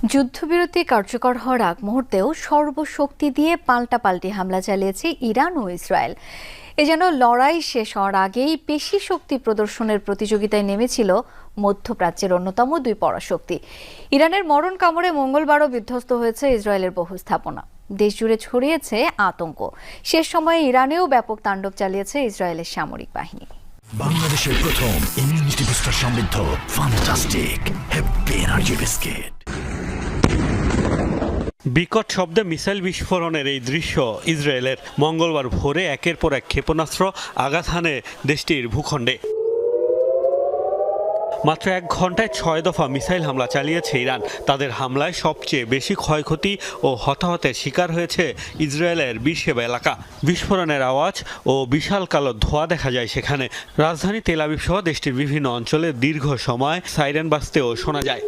যুদ্ধবিরতি কার্যকর হওয়ার আগ মুহূর্তেও সর্বশক্তি দিয়ে পাল্টাপাল্টি হামলা চালিয়েছে ইরান ও ইসরায়েল। এ যেন লড়াই শেষ হওয়ার আগেই পেশি শক্তি প্রদর্শনের প্রতিযোগিতায় নেমেছিল মধ্যপ্রাচ্যের অন্যতম দুই পরাশক্তি। ইরানের মরণ কামড়ে মঙ্গলবারও বিধ্বস্ত হয়েছে ইসরায়েলের বহু স্থাপনা। দেশজুড়ে ছড়িয়েছে আতঙ্ক। শেষ সময়ে ইরানেও ব্যাপক তাণ্ডব চালিয়েছে ইসরায়েলের সামরিক বাহিনী। বাংলাদেশের প্রথম ইমিউনিটি বুস্টার সমৃদ্ধ ফ্যান্টাস্টিক হ্যাপি এনার্জি বিস্কিট। বিকট শব্দে মিসাইল বিস্ফোরণের এই দৃশ্য ইসরায়েলের। মঙ্গলবার ভোরে একের পর এক ক্ষেপণাস্ত্র আঘাত হানে দেশটির ভূখণ্ডে। মাত্র 1 ঘন্টায় 6 দফা মিসাইল হামলা চালিয়েছে ইরান। তাদের হামলায় সবচেয়ে বেশি ক্ষয়ক্ষতি ও হতাহতের শিকার হয়েছে ইসরায়েলের বিশেবা এলাকা। বিস্ফোরণের আওয়াজ ও বিশাল কালো ধোঁয়া দেখা যায় সেখানে। রাজধানী তেল আবিব সহ দেশটির বিভিন্ন অঞ্চলে দীর্ঘ সময় সাইরেন বাজতেও শোনা যায়।